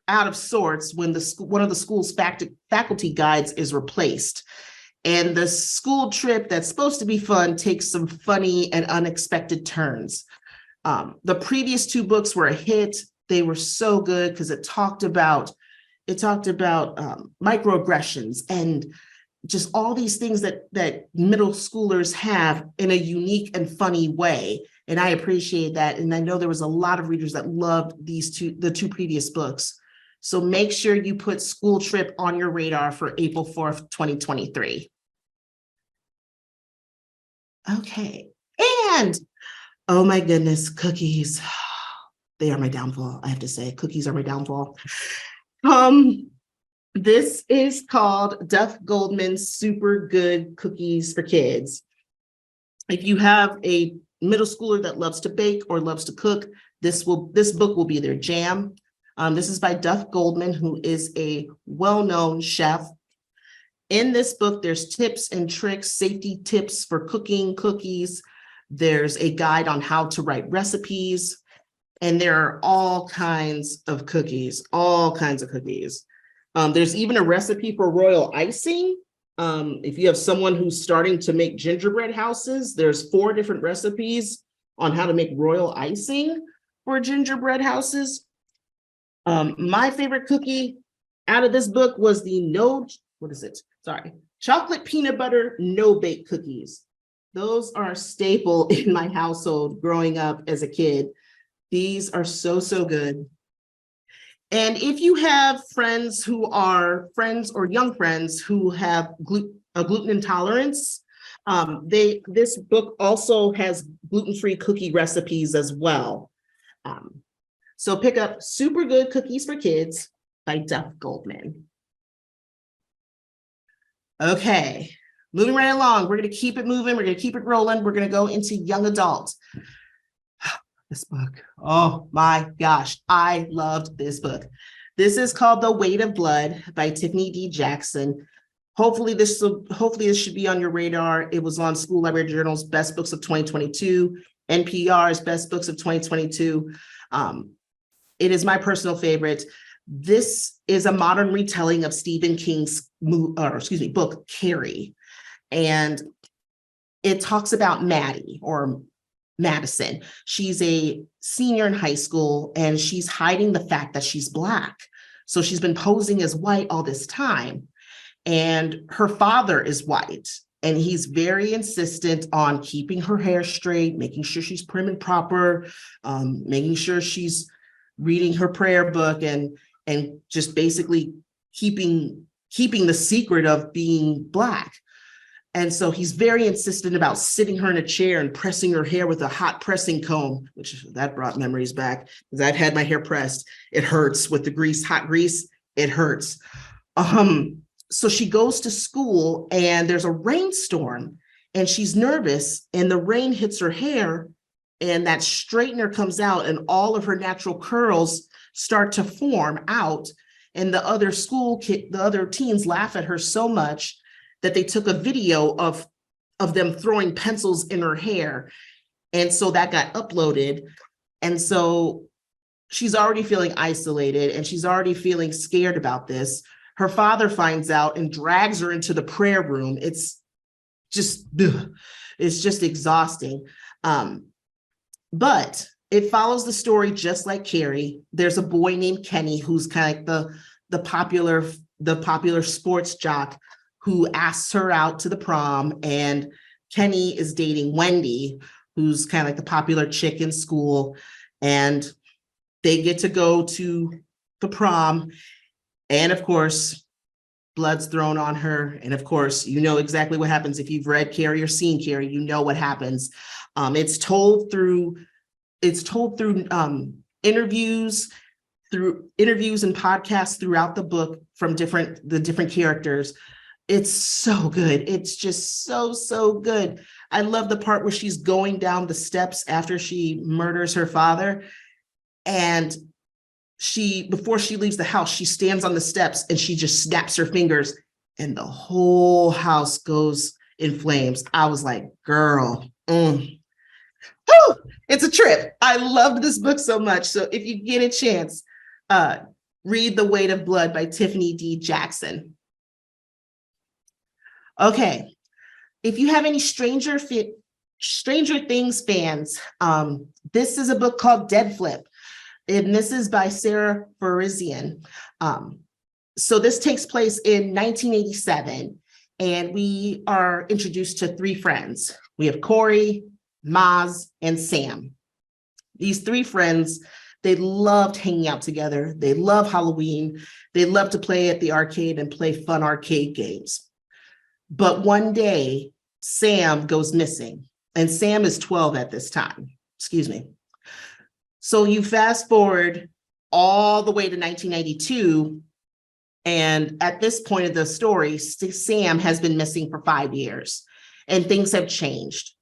out of sorts when one of the school's faculty guides is replaced. And the school trip that's supposed to be fun takes some funny and unexpected turns. The previous two books were a hit. They were so good because it talked about microaggressions and just all these things that middle schoolers have in a unique and funny way. And I appreciate that. And I know there was a lot of readers that loved the two previous books. So make sure you put School Trip on your radar for April 4th, 2023. Okay. And oh my goodness, cookies. They are my downfall. I have to say, cookies are my downfall. This is called Duff Goldman's Super Good Cookies for Kids. If you have a middle schooler that loves to bake or loves to cook, this book will be their jam. This is by Duff Goldman, who is a well-known chef. In this book, there's tips and tricks, safety tips for cooking cookies. There's a guide on how to write recipes, and there are all kinds of cookies, There's even a recipe for royal icing. If you have someone who's starting to make gingerbread houses, there's 4 different recipes on how to make royal icing for gingerbread houses. My favorite cookie out of this book was the chocolate peanut butter no-bake cookies. Those are a staple in my household growing up as a kid. These are so, so good. And if you have friends or young friends who have a gluten intolerance, this book also has gluten-free cookie recipes as well. So pick up Super Good Cookies for Kids by Duff Goldman. Okay, moving right along. We're going to keep it moving. We're going to keep it rolling. We're going to go into young adult. This book, oh my gosh, I loved this book. This is called The Weight of Blood by Tiffany D. Jackson. Hopefully this should be on your radar. It was on School Library Journal's Best Books of 2022, NPR's Best Books of 2022. It is my personal favorite. This is a modern retelling of Stephen King's book, Carrie. And it talks about Maddie, or Madison. She's a senior in high school, and she's hiding the fact that she's Black. So she's been posing as white all this time. And her father is white, and he's very insistent on keeping her hair straight, making sure she's prim and proper, making sure she's reading her prayer book, and just basically keeping the secret of being Black. And so he's very insistent about sitting her in a chair and pressing her hair with a hot pressing comb, which that brought memories back because I've had my hair pressed. It hurts with the hot grease. It hurts. So she goes to school, and there's a rainstorm, and she's nervous, and the rain hits her hair, and that straightener comes out, and all of her natural curls start to form out. And the other teens laugh at her so much that they took a video of them throwing pencils in her hair. And so that got uploaded. And so she's already feeling isolated, and she's already feeling scared about this. Her father finds out and drags her into the prayer room. It's just exhausting. But it follows the story just like Carrie. There's a boy named Kenny who's kind of like the popular sports jock who asks her out to the prom, and Kenny is dating Wendy, who's kind of like the popular chick in school, and they get to go to the prom. And of course, blood's thrown on her. And of course, you know exactly what happens. If you've read Carrie or seen Carrie, you know what happens. It's told through interviews and podcasts throughout the book from the different characters. It's so good. It's just so good. I love the part where she's going down the steps after she murders her father. And before she leaves the house, she stands on the steps and she just snaps her fingers and the whole house goes in flames. I was like, girl, whew, it's a trip. I loved this book so much. So if you get a chance, read The Weight of Blood by Tiffany D. Jackson. Okay, if you have any Stranger Things fans, this is a book called Dead Flip, and this is by Sarah Farizian. So this takes place in 1987, and we are introduced to three friends. We have Corey, Maz, and Sam. These three friends, they loved hanging out together. They love Halloween. They love to play at the arcade and play fun arcade games. But one day, Sam goes missing, and Sam is 12 at this time. Excuse me. So you fast forward all the way to 1992, and at this point of the story, Sam has been missing for 5 years, and things have changed.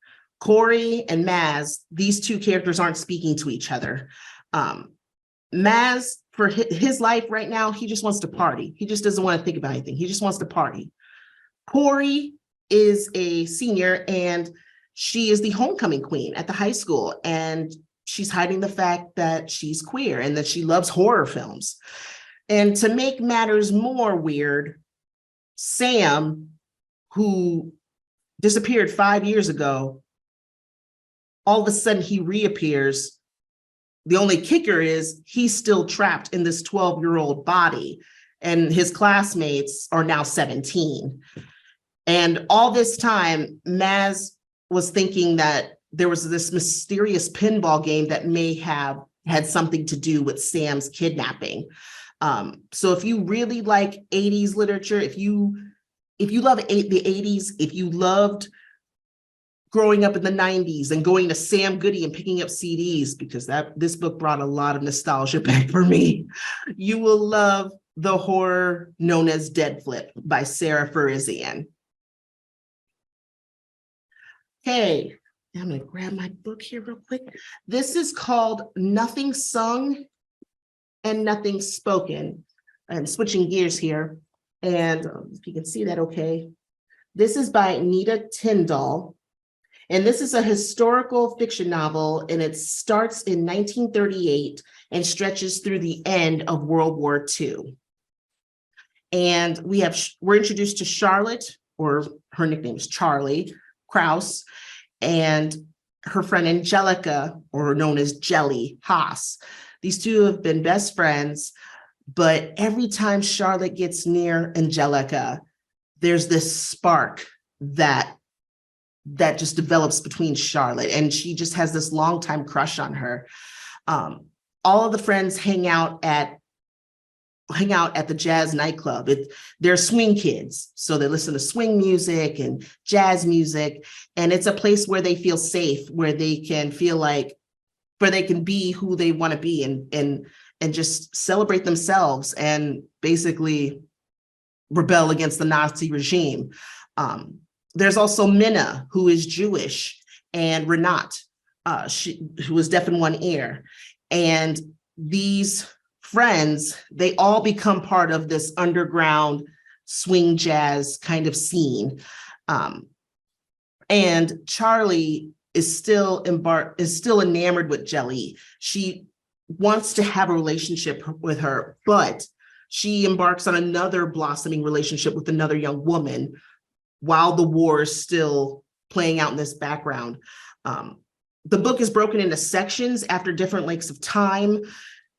Corey and Maz, these two characters aren't speaking to each other. Maz, for his life right now, he just wants to party. He just doesn't want to think about anything. He just wants to party. Corey is a senior, and she is the homecoming queen at the high school, and she's hiding the fact that she's queer and that she loves horror films. And to make matters more weird, Sam, who disappeared 5 years ago, all of a sudden he reappears. The only kicker is he's still trapped in this 12-year-old body, and his classmates are now 17. And all this time, Maz was thinking that there was this mysterious pinball game that may have had something to do with Sam's kidnapping. So if you really like 80s literature, if you love the 80s, if you loved growing up in the 90s and going to Sam Goody and picking up CDs, because this book brought a lot of nostalgia back for me, you will love the horror known as Dead Flip by Sarah Farizian. Okay, I'm going to grab my book here real quick. This is called Nothing Sung and Nothing Spoken. I'm switching gears here, and if you can see that okay. This is by Nita Tyndall, and this is a historical fiction novel, and it starts in 1938 and stretches through the end of World War II. And we're introduced to Charlotte, or her nickname is Charlie Kraus, and her friend Angelica, or known as Jelly Haas. These two have been best friends, but every time Charlotte gets near Angelica, there's this spark that just develops between Charlotte, and she just has this longtime crush on her. All of the friends hang out at the jazz nightclub. They're swing kids, so they listen to swing music and jazz music, and it's a place where they feel safe, where they can be who they want to be, and just celebrate themselves and basically rebel against the Nazi regime. There's also Minna, who is Jewish, and Renat, who is deaf in one ear, and these friends, they all become part of this underground swing jazz kind of scene. And Charlie is still enamored with Jelly. She wants to have a relationship with her, but she embarks on another blossoming relationship with another young woman while the war is still playing out in this background. The book is broken into sections after different lengths of time.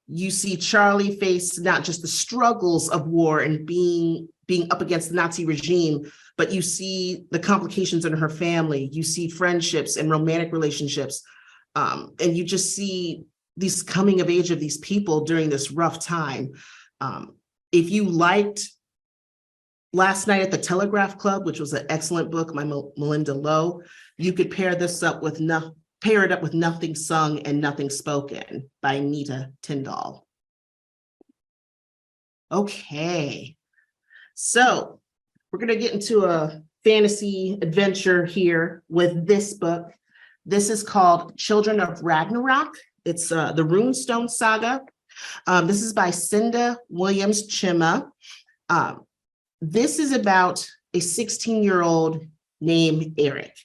You see Charlie face not just the struggles of war and being up against the Nazi regime, but you see the complications in her family. You see friendships and romantic relationships. And you just see these coming of age of these people during this rough time. If you liked Last Night at the Telegraph Club, which was an excellent book by Melinda Lowe. You could pair this up with pair it up with Nothing Sung and Nothing Spoken by Nita Tyndall. Okay, so we're going to get into a fantasy adventure here with this book. This is called Children of Ragnarok. It's the Runestone Saga. This is by Cinda Williams Chima. This is about a 16-year-old named Eric.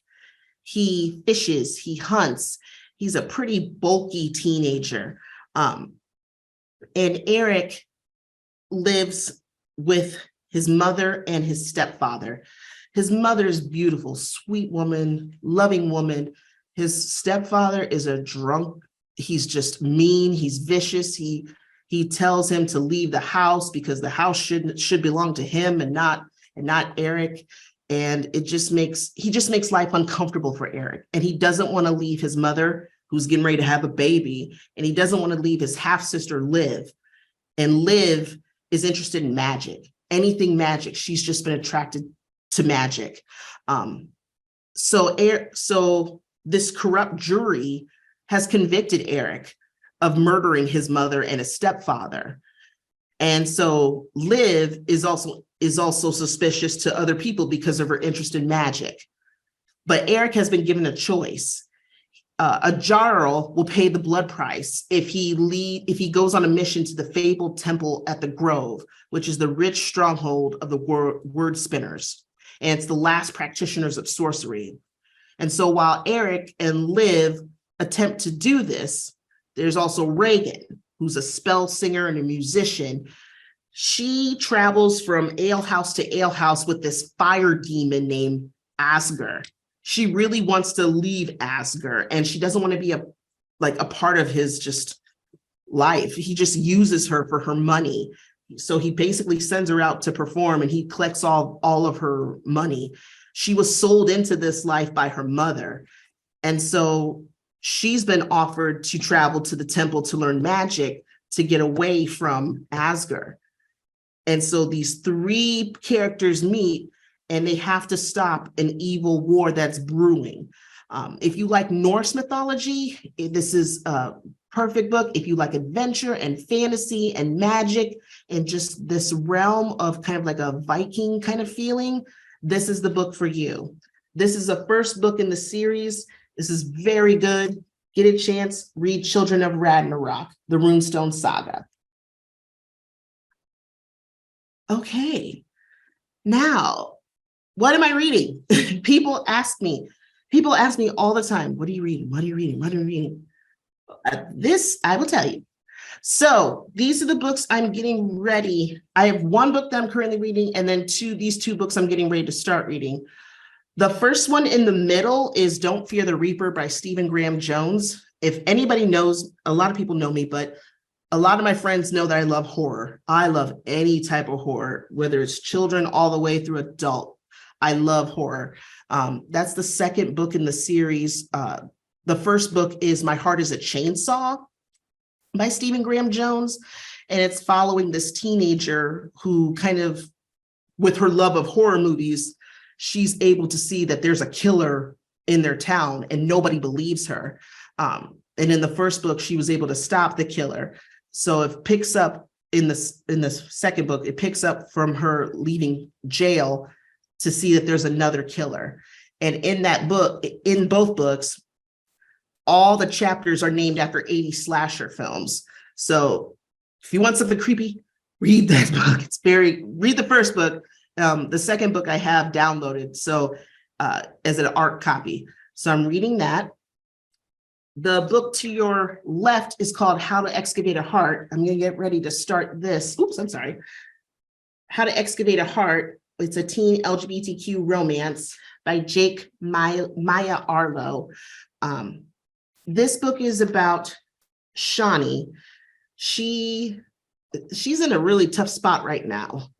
He fishes, he hunts. He's a pretty bulky teenager. And Eric lives with his mother and his stepfather. His mother is beautiful, sweet woman, loving woman. His stepfather is a drunk. He's just mean. He's vicious. He tells him to leave the house because the house should belong to him and not Eric. And he just makes life uncomfortable for Eric. And he doesn't want to leave his mother, who's getting ready to have a baby, and he doesn't want to leave his half sister Liv. And Liv is interested in magic, anything magic. She's just been attracted to magic. So this corrupt jury has convicted Eric of murdering his mother and his stepfather. And so Liv is also suspicious to other people because of her interest in magic. But Eric has been given a choice. A Jarl will pay the blood price if he goes on a mission to the fabled temple at the Grove, which is the rich stronghold of the word spinners. And it's the last practitioners of sorcery. And so while Eric and Liv attempt to do this, there's also Reagan, who's a spell singer and a musician. She travels from alehouse to alehouse with this fire demon named Asger. She really wants to leave Asger, and she doesn't want to be a part of his just life. He just uses her for her money. So he basically sends her out to perform, and he collects all of her money. She was sold into this life by her mother. And so she's been offered to travel to the temple to learn magic to get away from Asger. And so these three characters meet, and they have to stop an evil war that's brewing. If you like Norse mythology, this is a perfect book. If you like adventure and fantasy and magic and just this realm of kind of like a Viking kind of feeling, this is the book for you. This is the first book in the series. This is very good. Get a chance, read Children of Ragnarok, the Runestone Saga. Okay, now, what am I reading? People ask me all the time, what are you reading? What are you reading? What are you reading? This, I will tell you. So these are the books I'm getting ready. I have one book that I'm currently reading, and then these two books I'm getting ready to start reading. The first one in the middle is Don't Fear the Reaper by Stephen Graham Jones. If anybody knows, a lot of people know me, but a lot of my friends know that I love horror. I love any type of horror, whether it's children all the way through adult. I love horror. That's the second book in the series. The first book is My Heart is a Chainsaw by Stephen Graham Jones. And it's following this teenager who kind of, with her love of horror movies, she's able to see that there's a killer in their town and nobody believes her. And in the first book, she was able to stop the killer. So it picks up in this second book, it picks up from her leaving jail to see that there's another killer. And in that book, in both books, all the chapters are named after 80 slasher films. So if you want something creepy, read that book. Read the first book. The second book I have downloaded, so as an art copy. So I'm reading that. The book to your left is called How to Excavate a Heart. I'm going to get ready to start this. Oops, I'm sorry. How to Excavate a Heart. It's a teen LGBTQ romance by Jake Maya Arlo. This book is about Shawnee. She's in a really tough spot right now.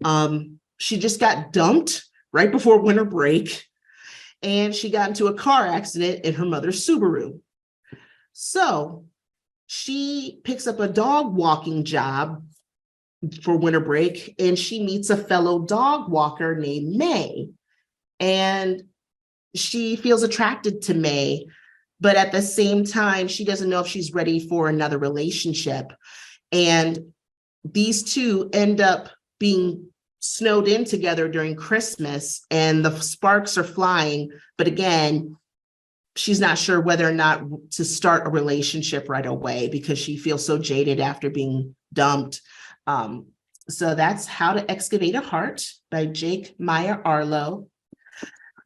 She just got dumped right before winter break, and she got into a car accident in her mother's Subaru. So she picks up a dog walking job for winter break, and she meets a fellow dog walker named May. And she feels attracted to May, but at the same time, she doesn't know if she's ready for another relationship. And these two end up being snowed in together during Christmas, and the sparks are flying. But again, she's not sure whether or not to start a relationship right away because she feels so jaded after being dumped. So that's How to Excavate a Heart by Jake Meyer Arlo.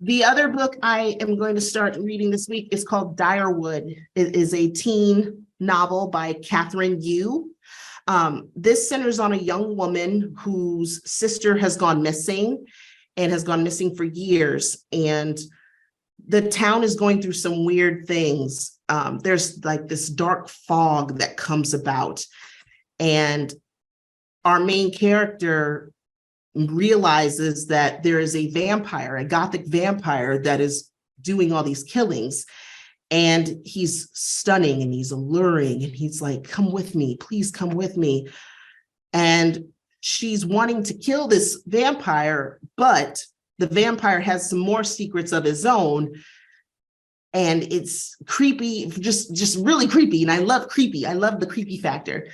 The other book I am going to start reading this week is called Direwood. It is a teen novel by Catherine Yu. This centers on a young woman whose sister has gone missing and has gone missing for years. And the town is going through some weird things. There's like this dark fog that comes about. And our main character realizes that there is a vampire, a gothic vampire that is doing all these killings. And he's stunning and he's alluring and he's like, come with me, please come with me. And she's wanting to kill this vampire, but the vampire has some more secrets of his own. And it's creepy, just really creepy. And I love creepy. I love the creepy factor.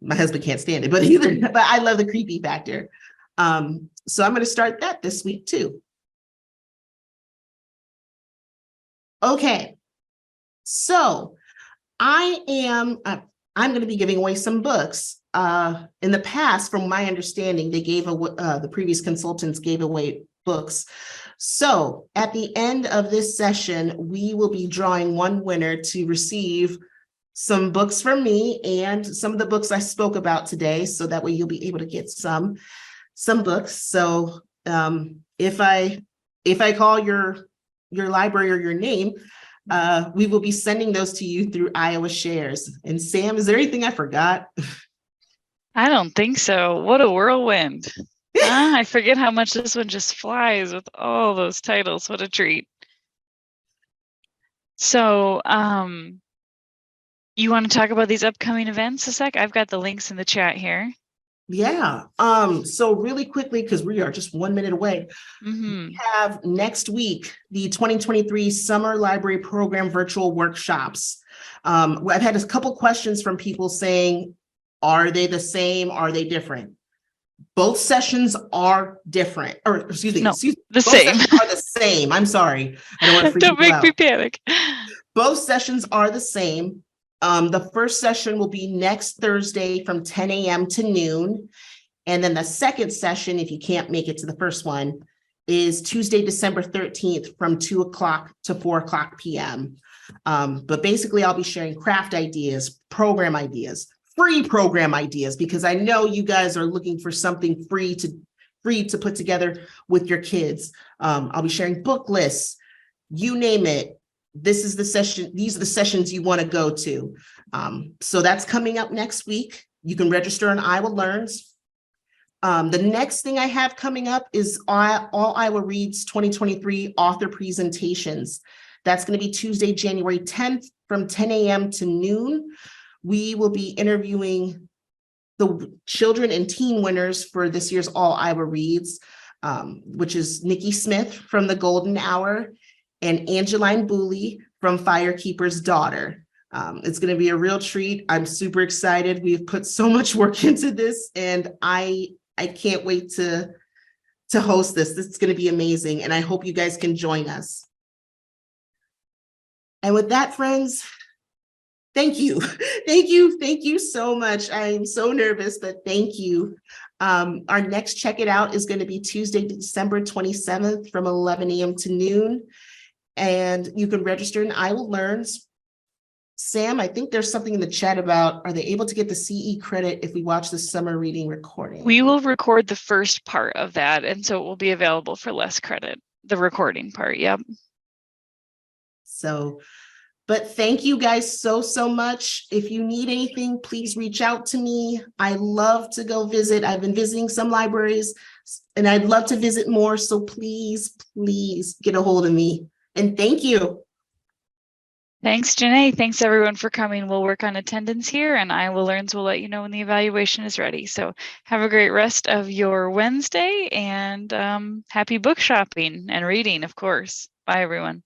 My husband can't stand it, but I love the creepy factor. So I'm going to start that this week too. Okay. So I'm going to be giving away some books. In the past, from my understanding, they gave the previous consultants gave away books. So at the end of this session, we will be drawing one winner to receive some books from me and some of the books I spoke about today. So that way you'll be able to get some books. So if I call your library or your name, we will be sending those to you through Iowa Shares. And Sam, is there anything I forgot? I don't think so. What a whirlwind. I forget how much this one just flies with all those titles. What a treat. So you want to talk about these upcoming events a sec? I've got the links in the chat here. Yeah. So really quickly, because we are just 1 minute away, we have next week the 2023 Summer Library Program virtual workshops. I've had a couple questions from people saying, are they the same? Are they different? Both sessions are different, or excuse me, the same. Sessions are the same. I'm sorry. I don't want to freak Don't people make me panic. Both sessions are the same. The first session will be next Thursday from 10 a.m. to noon. And then the second session, if you can't make it to the first one, is Tuesday, December 13th from 2 o'clock to 4 o'clock p.m. But basically, I'll be sharing craft ideas, program ideas, free program ideas, because I know you guys are looking for something free to put together with your kids. I'll be sharing book lists, you name it. This is the session. These are the sessions you want to go to. So that's coming up next week. You can register on Iowa Learns. The next thing I have coming up is All Iowa Reads 2023 author presentations. That's going to be Tuesday, January 10th from 10 a.m. to noon. We will be interviewing the children and teen winners for this year's All Iowa Reads, which is Nikki Smith from The Golden Hour and Angeline Booley from Firekeeper's Daughter. It's going to be a real treat. I'm super excited. We've put so much work into this, and I can't wait to host this. This is going to be amazing, and I hope you guys can join us. And with that, friends, thank you. Thank you so much. I'm so nervous, but thank you. Our next Check It Out is going to be Tuesday, December 27th from 11 a.m. to noon. And you can register in Iowa Learns. Sam, I think there's something in the chat about, are they able to get the CE credit if we watch the summer reading recording? We will record the first part of that, and so it will be available for less credit, the recording part, yep. So, but thank you guys so much. If you need anything, please reach out to me. I love to go visit. I've been visiting some libraries, and I'd love to visit more. So please get a hold of me. And thank you. Thanks, Janeé. Thanks, everyone, for coming. We'll work on attendance here, and Iowa Learns will let you know when the evaluation is ready. So have a great rest of your Wednesday, and happy book shopping and reading, of course. Bye, everyone.